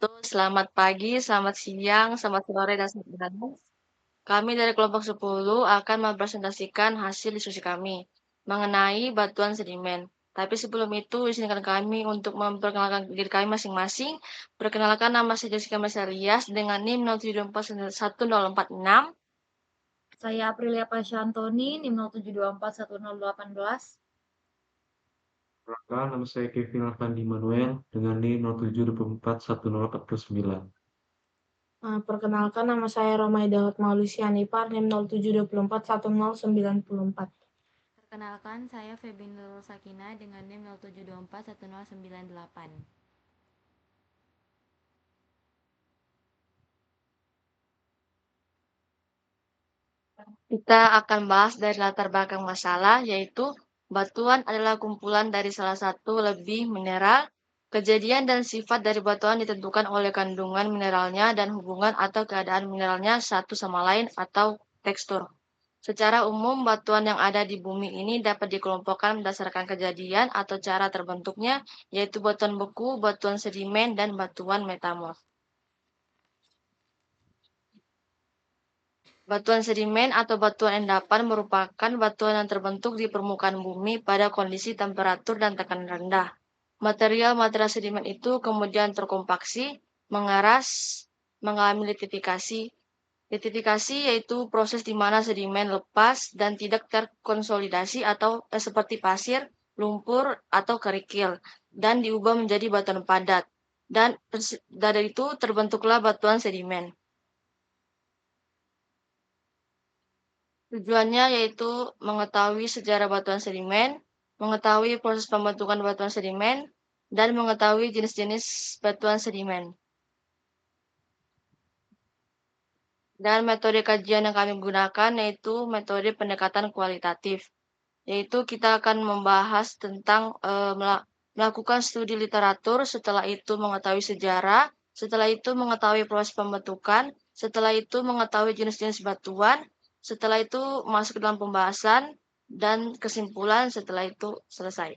Selamat pagi, selamat siang, selamat sore, dan selamat malam. Kami dari kelompok 10 akan mempresentasikan hasil diskusi kami mengenai batuan sedimen. Tapi sebelum itu, izinkan kami untuk memperkenalkan diri kami masing-masing. Perkenalkan, nama saya Jessica Mesarias dengan NIM 07241046. Saya Aprilia Pasyantoni, NIM 07241018. Perkenalkan, nama saya Kevin Alfandi Manuel dengan NIM 07241049. Perkenalkan, nama saya Romaida Hotmaulusi Hanifar, NIM 07241094. Perkenalkan, saya Feby Nurul Sakina dengan NIM 07241098. Kita akan bahas dari latar belakang masalah, yaitu batuan adalah kumpulan dari salah satu lebih mineral. Kejadian dan sifat dari batuan ditentukan oleh kandungan mineralnya dan hubungan atau keadaan mineralnya satu sama lain atau tekstur. Secara umum, batuan yang ada di bumi ini dapat dikelompokkan berdasarkan kejadian atau cara terbentuknya, yaitu batuan beku, batuan sedimen, dan batuan metamorf. Batuan sedimen atau batuan endapan merupakan batuan yang terbentuk di permukaan bumi pada kondisi temperatur dan tekanan rendah. Material-material sedimen itu kemudian terkompaksi, mengeras, mengalami litifikasi. Litifikasi yaitu proses di mana sedimen lepas dan tidak terkonsolidasi atau seperti pasir, lumpur, atau kerikil dan diubah menjadi batuan padat. Dan dari itu terbentuklah batuan sedimen. Tujuannya yaitu mengetahui sejarah batuan sedimen, mengetahui proses pembentukan batuan sedimen, dan mengetahui jenis-jenis batuan sedimen. Dan metode kajian yang kami gunakan yaitu metode pendekatan kualitatif, yaitu kita akan membahas tentang melakukan studi literatur, setelah itu mengetahui sejarah, setelah itu mengetahui proses pembentukan, setelah itu mengetahui jenis-jenis batuan, setelah itu masuk ke dalam pembahasan, dan kesimpulan setelah itu selesai.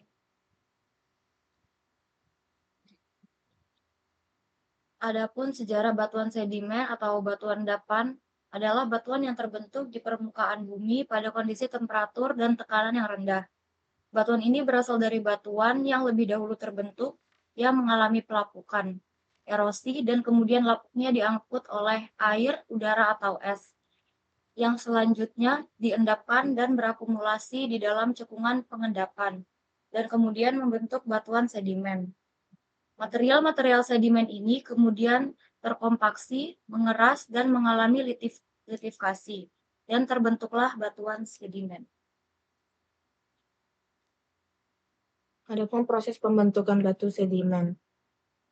Adapun sejarah batuan sedimen atau batuan endapan adalah batuan yang terbentuk di permukaan bumi pada kondisi temperatur dan tekanan yang rendah. Batuan ini berasal dari batuan yang lebih dahulu terbentuk yang mengalami pelapukan, erosi, dan kemudian lapuknya diangkut oleh air, udara, atau es, yang selanjutnya diendapkan dan berakumulasi di dalam cekungan pengendapan, dan kemudian membentuk batuan sedimen. Material-material sedimen ini kemudian terkompaksi, mengeras, dan mengalami litifikasi, dan terbentuklah batuan sedimen. Adapun proses pembentukan batu sedimen.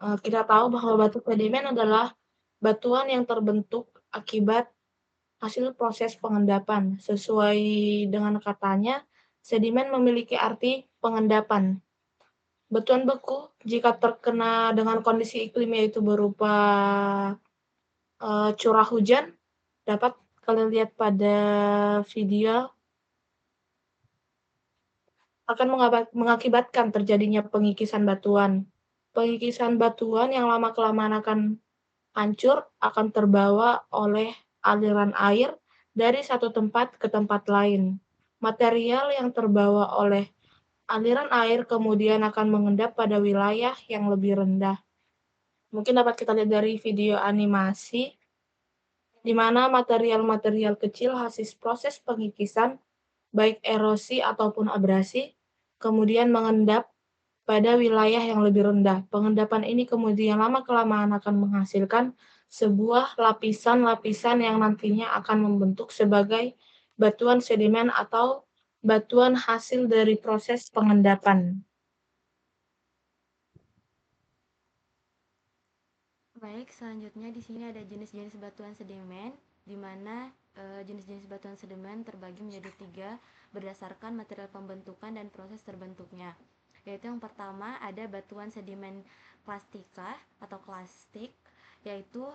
Kita tahu bahwa batu sedimen adalah batuan yang terbentuk akibat hasil proses pengendapan. Sesuai dengan katanya, sedimen memiliki arti pengendapan. Batuan beku jika terkena dengan kondisi iklim yaitu berupa curah hujan, dapat kalian lihat pada video, akan mengakibatkan terjadinya pengikisan batuan. Pengikisan batuan yang lama-kelamaan akan hancur akan terbawa oleh aliran air dari satu tempat ke tempat lain. Material yang terbawa oleh aliran air kemudian akan mengendap pada wilayah yang lebih rendah. Mungkin dapat kita lihat dari video animasi, di mana material-material kecil hasil proses pengikisan, baik erosi ataupun abrasi, kemudian mengendap pada wilayah yang lebih rendah. Pengendapan ini kemudian lama-kelamaan akan menghasilkan sebuah lapisan-lapisan yang nantinya akan membentuk sebagai batuan sedimen atau batuan hasil dari proses pengendapan. Baik, selanjutnya di sini ada jenis-jenis batuan sedimen, di mana jenis-jenis batuan sedimen terbagi menjadi 3 berdasarkan material pembentukan dan proses terbentuknya. Yaitu yang pertama ada batuan sedimen klastika atau klastik, yaitu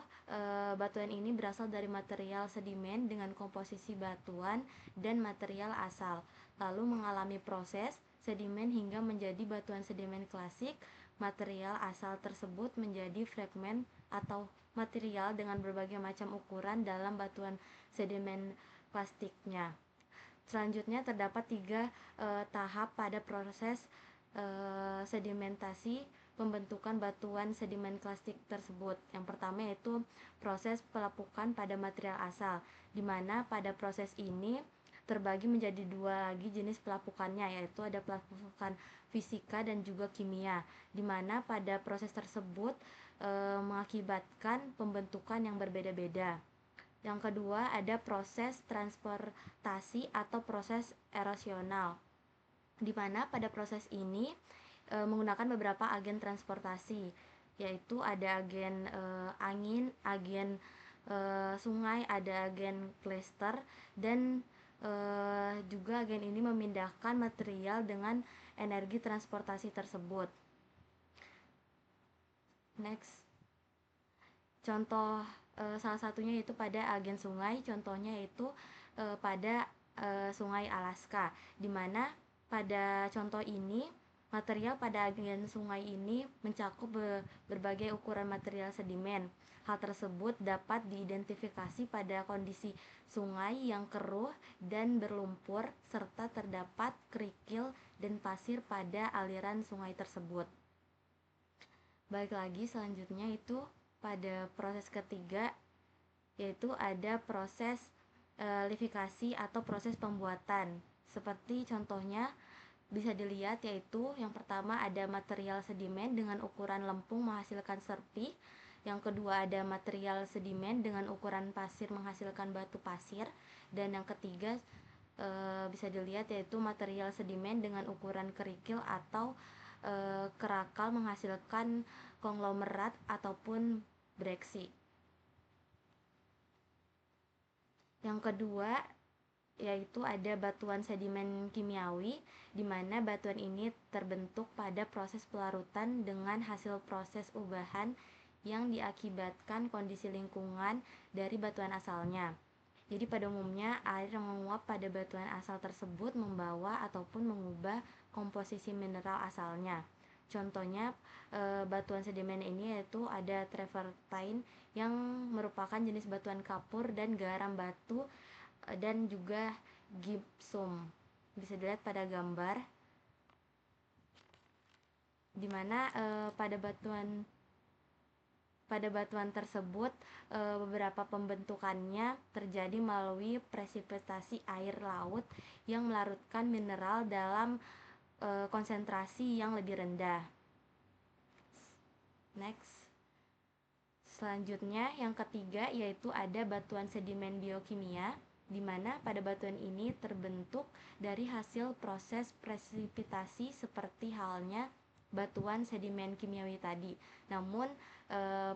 batuan ini berasal dari material sedimen dengan komposisi batuan dan material asal, lalu mengalami proses sedimen hingga menjadi batuan sedimen klasik. Material asal tersebut menjadi fragmen atau material dengan berbagai macam ukuran dalam batuan sedimen plastiknya. Selanjutnya terdapat 3 tahap pada proses sedimentasi pembentukan batuan sedimen plastik tersebut. Yang pertama yaitu proses pelapukan pada material asal, di mana pada proses ini terbagi menjadi 2 lagi jenis pelapukannya, yaitu ada pelapukan fisika dan juga kimia, di mana pada proses tersebut mengakibatkan pembentukan yang berbeda-beda. Yang kedua ada proses transportasi atau proses erosional, di mana pada proses ini menggunakan beberapa agen transportasi, yaitu ada agen angin, agen sungai, ada agen klester, dan juga agen ini memindahkan material dengan energi transportasi tersebut. Next, contoh salah satunya yaitu pada agen sungai, contohnya yaitu pada sungai Alaska, di mana pada contoh ini material pada agen sungai ini mencakup berbagai ukuran material sedimen. Hal tersebut dapat diidentifikasi pada kondisi sungai yang keruh dan berlumpur serta terdapat kerikil dan pasir pada aliran sungai tersebut. Balik lagi selanjutnya itu pada proses ketiga, yaitu ada proses lifikasi atau proses pembuatan. Seperti contohnya bisa dilihat, yaitu yang pertama ada material sedimen dengan ukuran lempung menghasilkan serpih. Yang kedua ada material sedimen dengan ukuran pasir menghasilkan batu pasir. Dan yang ketiga bisa dilihat yaitu material sedimen dengan ukuran kerikil atau kerakal menghasilkan konglomerat ataupun breksi. Yang kedua yaitu ada batuan sedimen kimiawi, di mana batuan ini terbentuk pada proses pelarutan dengan hasil proses ubahan yang diakibatkan kondisi lingkungan dari batuan asalnya. Jadi pada umumnya air yang menguap pada batuan asal tersebut membawa ataupun mengubah komposisi mineral asalnya. Contohnya batuan sedimen ini yaitu ada travertine yang merupakan jenis batuan kapur dan garam batu, dan juga gypsum. Bisa dilihat pada gambar, di mana pada batuan tersebut beberapa pembentukannya terjadi melalui presipitasi air laut yang melarutkan mineral dalam konsentrasi yang lebih rendah. Next, selanjutnya yang ketiga yaitu ada batuan sedimen biokimia, di mana pada batuan ini terbentuk dari hasil proses presipitasi seperti halnya batuan sedimen kimiawi tadi. Namun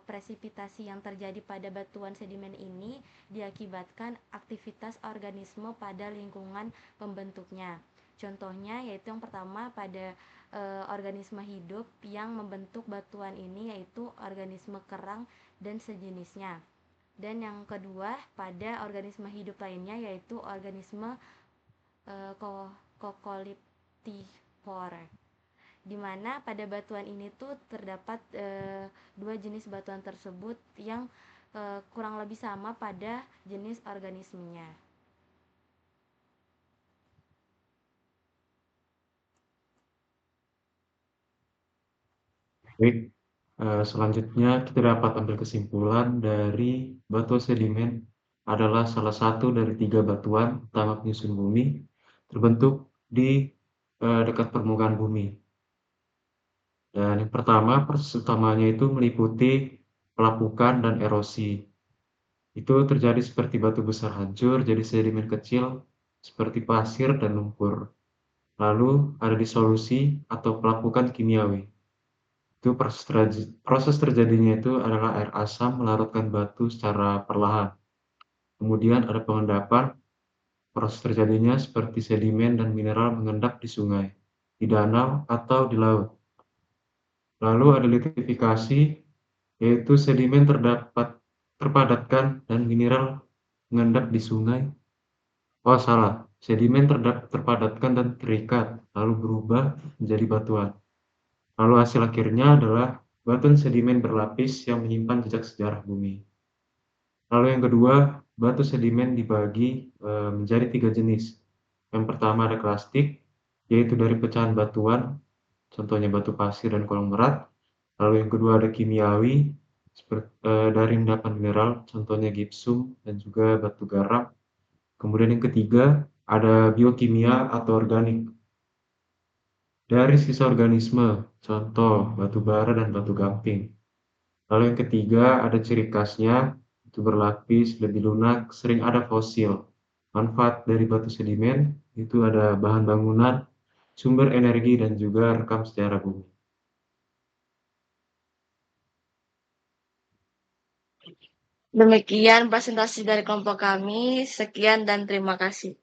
presipitasi yang terjadi pada batuan sedimen ini diakibatkan aktivitas organisme pada lingkungan pembentuknya. Contohnya yaitu yang pertama pada organisme hidup yang membentuk batuan ini yaitu organisme kerang dan sejenisnya. Dan yang kedua pada organisme hidup lainnya yaitu organisme Coccolithophorae, di mana pada batuan ini tuh terdapat 2 jenis batuan tersebut yang kurang lebih sama pada jenis organismenya. Baik, selanjutnya kita dapat ambil kesimpulan dari batuan sedimen adalah salah satu dari 3 batuan utama penyusun bumi terbentuk di dekat permukaan bumi. Dan yang pertama, proses utamanya itu meliputi pelapukan dan erosi. Itu terjadi seperti batu besar hancur jadi sedimen kecil seperti pasir dan lumpur. Lalu ada disolusi atau pelapukan kimiawi. Itu proses terjadinya itu adalah air asam melarutkan batu secara perlahan. Kemudian ada pengendapan, proses terjadinya seperti sedimen dan mineral mengendap di sungai, di danau atau di laut. Lalu ada litifikasi, yaitu sedimen terpadatkan dan mineral mengendap di sungai. Oh salah, sedimen terpadatkan dan terikat, lalu berubah menjadi batuan. Lalu hasil akhirnya adalah batuan sedimen berlapis yang menyimpan jejak sejarah bumi. Lalu yang kedua, batu sedimen dibagi menjadi 3 jenis. Yang pertama ada klastik, yaitu dari pecahan batuan, contohnya batu pasir dan konglomerat. Lalu yang kedua ada kimiawi, dari endapan mineral, contohnya gipsum dan juga batu garam. Kemudian yang ketiga ada biokimia atau organik, dari sisa organisme, contoh batu bara dan batu gamping. Lalu yang ketiga ada ciri khasnya, itu berlapis, lebih lunak, sering ada fosil. Manfaat dari batu sedimen itu ada bahan bangunan, sumber energi, dan juga rekam sejarah bumi. Demikian presentasi dari kelompok kami. Sekian dan terima kasih.